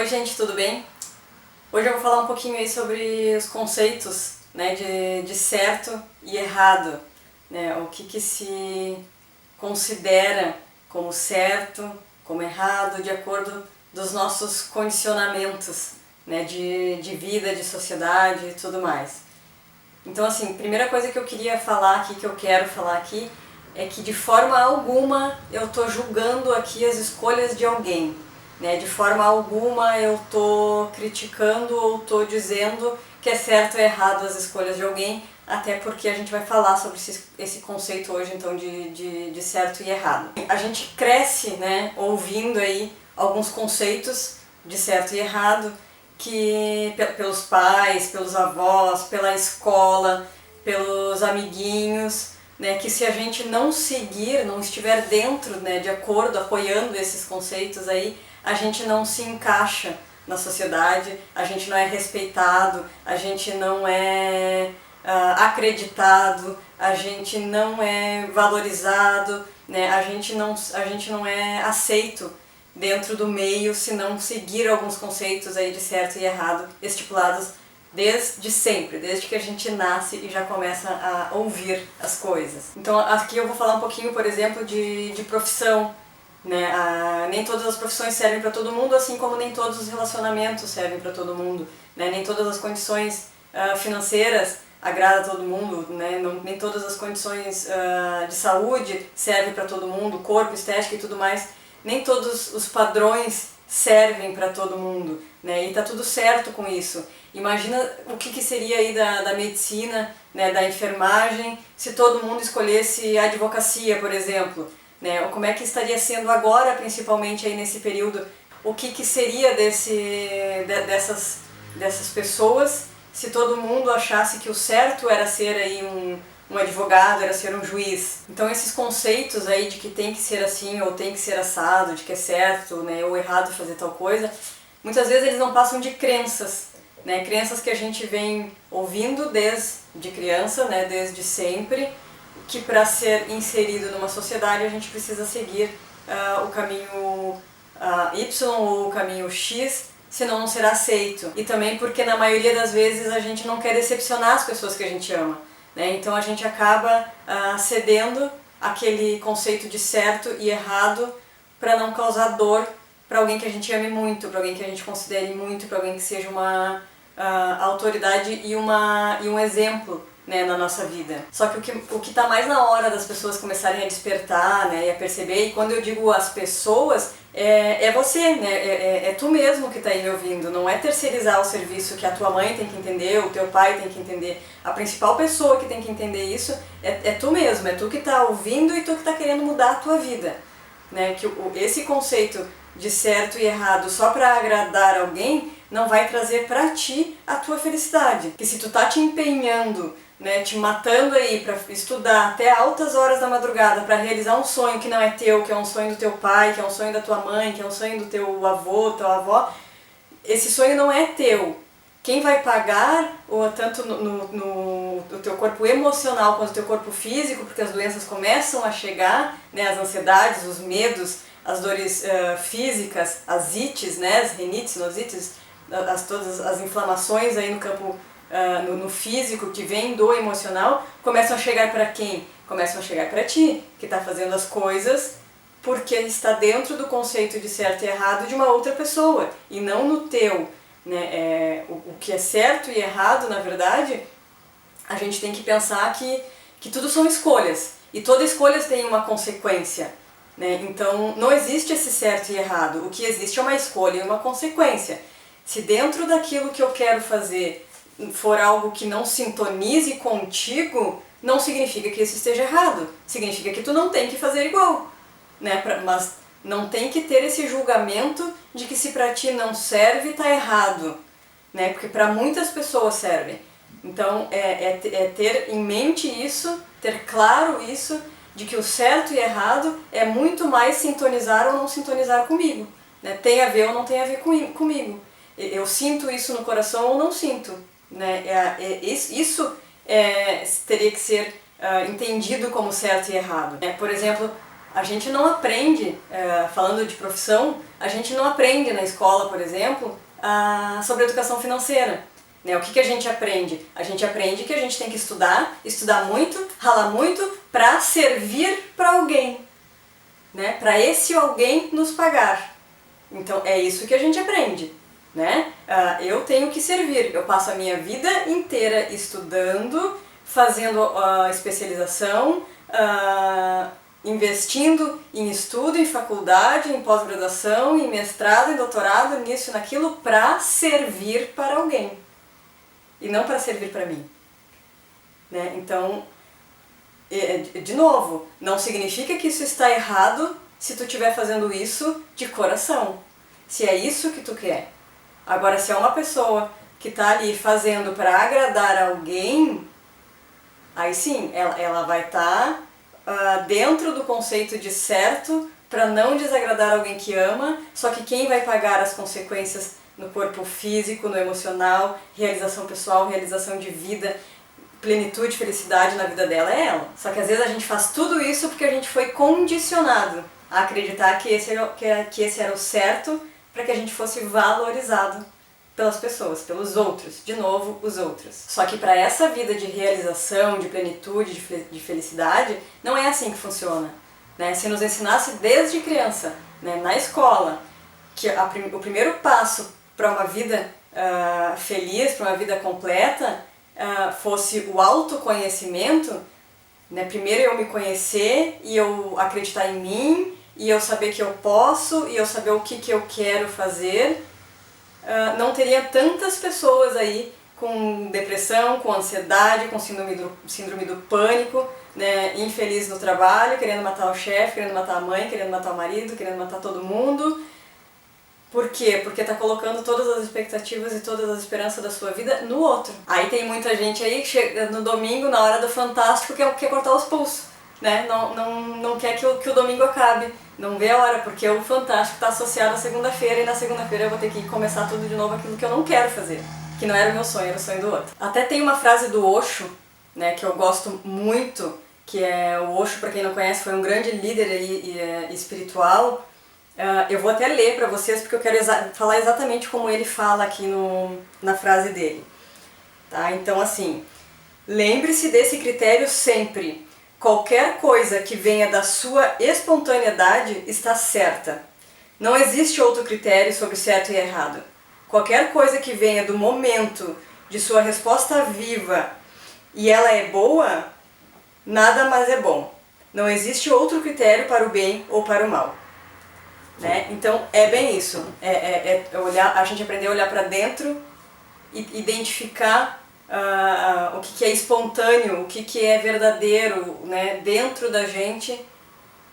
gente, tudo bem? Hoje eu vou falar um pouquinho aí sobre os conceitos, né, de certo e errado, né, o que se considera como certo, como errado, de acordo dos nossos condicionamentos, né, de vida, de sociedade e tudo mais. Então, assim, primeira coisa que eu queria falar aqui, que eu quero falar aqui, é que de forma alguma eu estou julgando aqui as escolhas de alguém, né? De forma alguma eu estou criticando ou estou dizendo que é certo ou errado as escolhas de alguém, até porque a gente vai falar sobre esse conceito hoje, então, de certo e errado. A gente cresce, né, ouvindo aí alguns conceitos de certo e errado, que pelos pais, pelos avós, pela escola, pelos amiguinhos, né, que se a gente não seguir, não estiver dentro, né, de acordo, apoiando esses conceitos aí, a gente não se encaixa na sociedade, a gente não é respeitado, a gente não é acreditado, a gente não é valorizado, né, a gente não é aceito dentro do meio se não seguir alguns conceitos aí de certo e errado estipulados desde sempre, desde que a gente nasce e já começa a ouvir as coisas. Então aqui eu vou falar um pouquinho, por exemplo, de profissão, né? Nem todas as profissões servem para todo mundo, assim como nem todos os relacionamentos servem para todo mundo, né? Nem todas as condições financeiras agradam a todo mundo, né? Nem todas as condições de saúde servem para todo mundo, corpo, estética e tudo mais. Nem todos os padrões servem para todo mundo, né? E tá tudo certo com isso. Imagina o que seria aí da medicina, né, da enfermagem, se todo mundo escolhesse a advocacia, por exemplo, né? Ou como é que estaria sendo agora, principalmente aí nesse período, o que seria dessas pessoas se todo mundo achasse que o certo era ser aí um advogado, era ser um juiz. Então esses conceitos aí de que tem que ser assim ou tem que ser assado, de que é certo, né, ou errado fazer tal coisa, muitas vezes eles não passam de crenças, né, crenças que a gente vem ouvindo desde criança, né, desde sempre, que para ser inserido numa sociedade a gente precisa seguir o caminho Y ou o caminho X, senão não será aceito. E também porque na maioria das vezes a gente não quer decepcionar as pessoas que a gente ama. Então a gente acaba cedendo aquele conceito de certo e errado para não causar dor para alguém que a gente ame muito, para alguém que a gente considere muito, para alguém que seja uma autoridade e um exemplo, né, na nossa vida. Só que o que está mais na hora das pessoas começarem a despertar, né, e a perceber, e quando eu digo as pessoas, é você, né, é tu mesmo que está aí me ouvindo, não é terceirizar o serviço que a tua mãe tem que entender, o teu pai tem que entender. A principal pessoa que tem que entender isso é tu mesmo, é tu que está ouvindo e tu que está querendo mudar a tua vida, né, que esse conceito de certo e errado só para agradar alguém não vai trazer para ti a tua felicidade. Que se tu tá te empenhando, né, te matando aí para estudar até altas horas da madrugada para realizar um sonho que não é teu, que é um sonho do teu pai, que é um sonho da tua mãe, que é um sonho do teu avô, tua avó, esse sonho não é teu. Quem vai pagar, ou tanto no teu corpo emocional quanto no teu corpo físico, porque as doenças começam a chegar, né, as ansiedades, os medos, as dores físicas, as ites, né, as rinites, sinusites, todas as inflamações aí no campo no físico que vem do emocional, começam a chegar para quem? Começam a chegar para ti, que está fazendo as coisas porque está dentro do conceito de certo e errado de uma outra pessoa e não no teu, né? O que é certo e errado, na verdade, a gente tem que pensar que tudo são escolhas e toda escolha tem uma consequência, né? Então não existe esse certo e errado, o que existe é uma escolha e uma consequência. Se dentro daquilo que eu quero fazer for algo que não sintonize contigo, não significa que isso esteja errado. Significa que tu não tem que fazer igual, né? Mas não tem que ter esse julgamento de que se pra ti não serve, tá errado, né? Porque para muitas pessoas serve. Então é ter em mente isso, ter claro isso, de que o certo e errado é muito mais sintonizar ou não sintonizar comigo, né? Tem a ver ou não tem a ver comigo. Eu sinto isso no coração ou não sinto, né? Isso teria que ser entendido como certo e errado. Por exemplo, A gente não aprende, falando de profissão, a gente não aprende na escola, por exemplo, sobre educação financeira. Né? O que a gente aprende? A gente aprende que a gente tem que estudar muito, ralar muito, para servir para alguém. Né? Para esse alguém nos pagar. Então é isso que a gente aprende. Né? Eu tenho que servir, eu passo a minha vida inteira estudando, fazendo especialização, investindo em estudo, em faculdade, em pós-graduação, em mestrado, em doutorado, nisso e naquilo, para servir para alguém. E não para servir para mim. Né? Então, de novo, não significa que isso está errado se tu estiver fazendo isso de coração. Se é isso que tu quer. Agora, se é uma pessoa que está ali fazendo para agradar alguém, aí sim, ela vai estar dentro do conceito de certo para não desagradar alguém que ama, só que quem vai pagar as consequências no corpo físico, no emocional, realização pessoal, realização de vida, plenitude, felicidade na vida dela é ela. Só que às vezes a gente faz tudo isso porque a gente foi condicionado a acreditar que esse era o certo para que a gente fosse valorizado pelas pessoas, pelos outros, de novo, os outros. Só que para essa vida de realização, de plenitude, de felicidade, não é assim que funciona. Né? Se nos ensinasse desde criança, né, na escola, que o primeiro passo para uma vida feliz, para uma vida completa, fosse o autoconhecimento, né? Primeiro eu me conhecer e eu acreditar em mim, e eu saber que eu posso, e eu saber o que eu quero fazer, não teria tantas pessoas aí com depressão, com ansiedade, com síndrome do pânico, né? Infeliz no trabalho, querendo matar o chefe, querendo matar a mãe, querendo matar o marido, querendo matar todo mundo. Por quê? Porque tá colocando todas as expectativas e todas as esperanças da sua vida no outro. Aí tem muita gente aí que chega no domingo, na hora do Fantástico, quer cortar os pulsos, né? Não quer que o domingo acabe, não vê a hora, porque o Fantástico tá associado à segunda-feira, e na segunda-feira eu vou ter que começar tudo de novo aquilo que eu não quero fazer, que não era o meu sonho, era o sonho do outro. Até tem uma frase do Osho, né, que eu gosto muito, que é o Osho, para quem não conhece, foi um grande líder aí, espiritual. Eu vou até ler para vocês porque eu quero falar exatamente como ele fala aqui na frase dele. Tá? Então, assim, lembre-se desse critério sempre. Qualquer coisa que venha da sua espontaneidade está certa. Não existe outro critério sobre certo e errado. Qualquer coisa que venha do momento de sua resposta viva e ela é boa, nada mais é bom. Não existe outro critério para o bem ou para o mal. Né? Então é bem isso, a gente aprender a olhar para dentro e identificar o que é espontâneo, o que é verdadeiro, né, dentro da gente,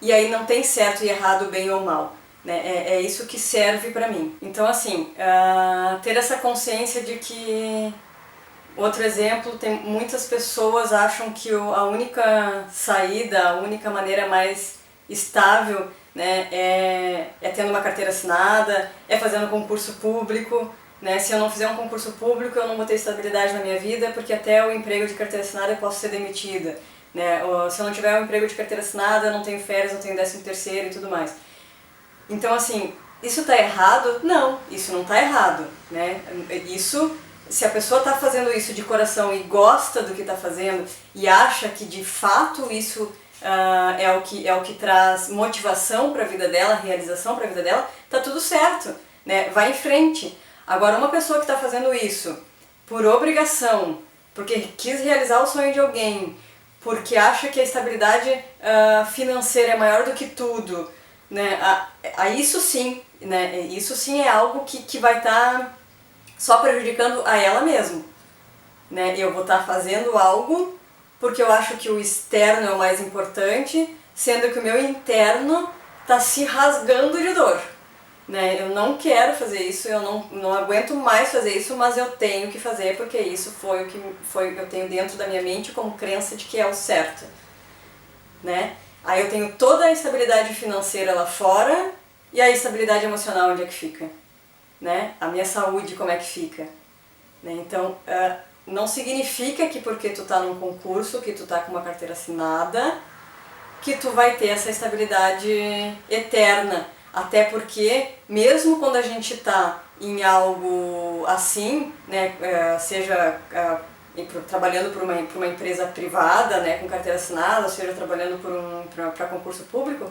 e aí não tem certo e errado, bem ou mal. Né? É isso que serve para mim. Então assim, ter essa consciência de que, outro exemplo, tem muitas pessoas acham que a única saída, a única maneira mais estável, né, é tendo uma carteira assinada, é fazendo concurso público. Né? Se eu não fizer um concurso público, eu não vou ter estabilidade na minha vida, porque até o emprego de carteira assinada eu posso ser demitida. Né? Ou, se eu não tiver um emprego de carteira assinada, eu não tenho férias, não tenho 13º e tudo mais. Então, assim, isso está errado? Não, isso não está errado. Né? Isso, se a pessoa está fazendo isso de coração e gosta do que está fazendo e acha que de fato isso é o que traz motivação para a vida dela, realização para a vida dela, tá tudo certo, né? Vai em frente. Agora, uma pessoa que está fazendo isso por obrigação, porque quis realizar o sonho de alguém, porque acha que a estabilidade financeira é maior do que tudo, né? Isso sim, né? Isso sim é algo que vai estar só prejudicando a ela mesma. Né? Eu vou estar fazendo algo porque eu acho que o externo é o mais importante, sendo que o meu interno está se rasgando de dor. Né? Eu não quero fazer isso, eu não aguento mais fazer isso, mas eu tenho que fazer porque isso foi o que eu tenho dentro da minha mente como crença de que é o certo. Né? Aí eu tenho toda a estabilidade financeira lá fora, e a estabilidade emocional onde é que fica? Né? A minha saúde como é que fica? Né? Então, não significa que porque tu tá num concurso, que tu tá com uma carteira assinada, que tu vai ter essa estabilidade eterna. Até porque, mesmo quando a gente está em algo assim, né, seja trabalhando por uma empresa privada, né, com carteira assinada, seja trabalhando para concurso público,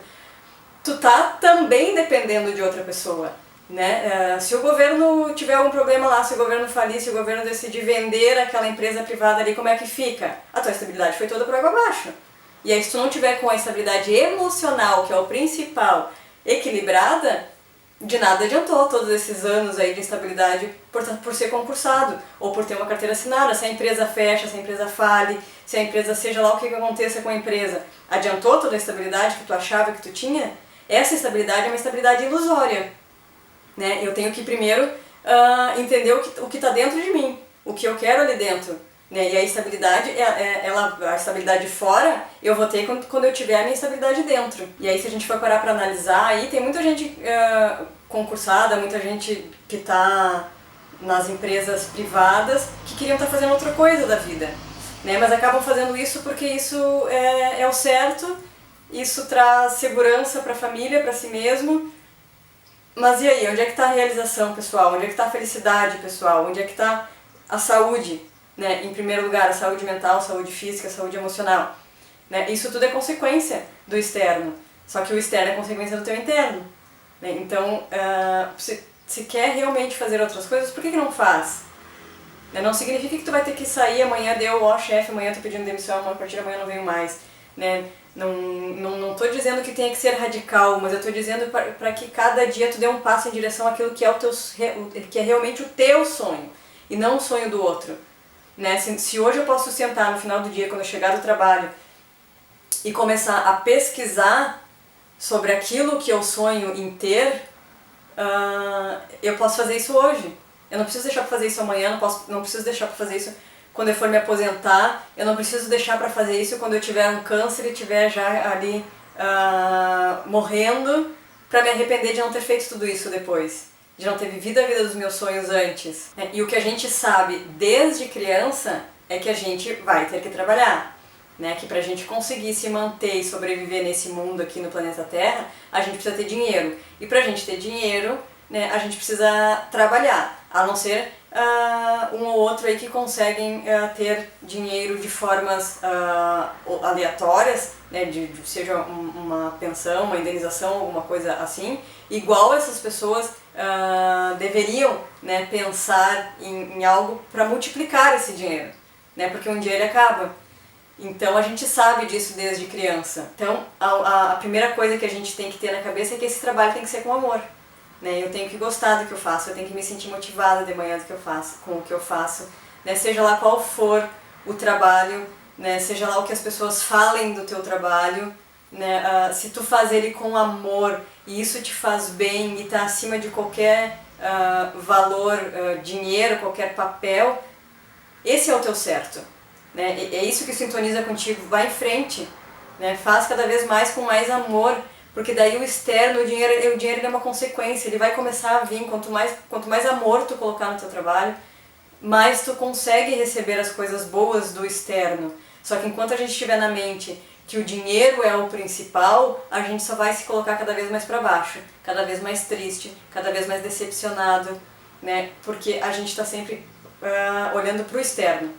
tu tá também dependendo de outra pessoa. Né? Se o governo tiver algum problema lá, se o governo falir, se o governo decidir vender aquela empresa privada ali, como é que fica? A tua estabilidade foi toda por água abaixo. E aí se tu não tiver com a estabilidade emocional, que é o principal, equilibrada, de nada adiantou todos esses anos aí de instabilidade por ser concursado ou por ter uma carteira assinada. Se a empresa fecha, se a empresa fale, se a empresa, seja lá o que aconteça com a empresa, adiantou toda a estabilidade que tu achava que tu tinha? Essa estabilidade é uma estabilidade ilusória. Né? Eu tenho que primeiro entender o que está dentro de mim, o que eu quero ali dentro. Né? E a estabilidade, a estabilidade fora, eu vou ter quando eu tiver a minha estabilidade dentro. E aí se a gente for parar para analisar, aí tem muita gente concursada, muita gente que está nas empresas privadas que queriam estar fazendo outra coisa da vida. Né? Mas acabam fazendo isso porque isso é o certo, isso traz segurança para a família, para si mesmo. Mas e aí, onde é que está a realização pessoal? Onde é que está a felicidade pessoal? Onde é que está a saúde? Né? Em primeiro lugar, a saúde mental, saúde física, saúde emocional. Né? Isso tudo é consequência do externo, só que o externo é consequência do teu interno. Né? Então, se quer realmente fazer outras coisas, por que não faz? Né? Não significa que tu vai ter que sair amanhã, chefe, amanhã eu tô pedindo demissão, a partir de amanhã eu não venho mais. Né? Não tô dizendo que tenha que ser radical, mas eu tô dizendo para que cada dia tu dê um passo em direção àquilo que é, que é realmente o teu sonho, e não o sonho do outro. Né? Se hoje eu posso sentar no final do dia, quando eu chegar do trabalho, e começar a pesquisar sobre aquilo que eu sonho em ter, eu posso fazer isso hoje. Eu não preciso deixar para fazer isso amanhã, não preciso deixar para fazer isso quando eu for me aposentar, eu não preciso deixar para fazer isso quando eu tiver um câncer e estiver já ali morrendo, para me arrepender de não ter feito tudo isso depois, de não ter vivido a vida dos meus sonhos antes. E o que a gente sabe desde criança é que a gente vai ter que trabalhar. Né? Que para a gente conseguir se manter e sobreviver nesse mundo aqui no planeta Terra, a gente precisa ter dinheiro. E para a gente ter dinheiro, né, a gente precisa trabalhar, a não ser um ou outro aí que conseguem ter dinheiro de formas aleatórias, né, seja uma pensão, uma indenização, alguma coisa assim, igual essas pessoas deveriam, né, pensar em algo para multiplicar esse dinheiro, né, porque um dia ele acaba. Então a gente sabe disso desde criança. Então a primeira coisa que a gente tem que ter na cabeça é que esse trabalho tem que ser com amor. Né? Eu tenho que gostar do que eu faço, eu tenho que me sentir motivada de manhã com o que eu faço. Né? Seja lá qual for o trabalho, né? Seja lá o que as pessoas falem do teu trabalho, né? Se tu faz ele com amor e isso te faz bem e está acima de qualquer valor, dinheiro, qualquer papel, esse é o teu certo. Né? É isso que sintoniza contigo, vai em frente, né? Faz cada vez mais com mais amor, porque daí o externo, o dinheiro é uma consequência, ele vai começar a vir, quanto mais amor tu colocar no teu trabalho, mais tu consegue receber as coisas boas do externo. Só que enquanto a gente estiver na mente que o dinheiro é o principal, a gente só vai se colocar cada vez mais para baixo, cada vez mais triste, cada vez mais decepcionado, né? Porque a gente está sempre olhando para o externo.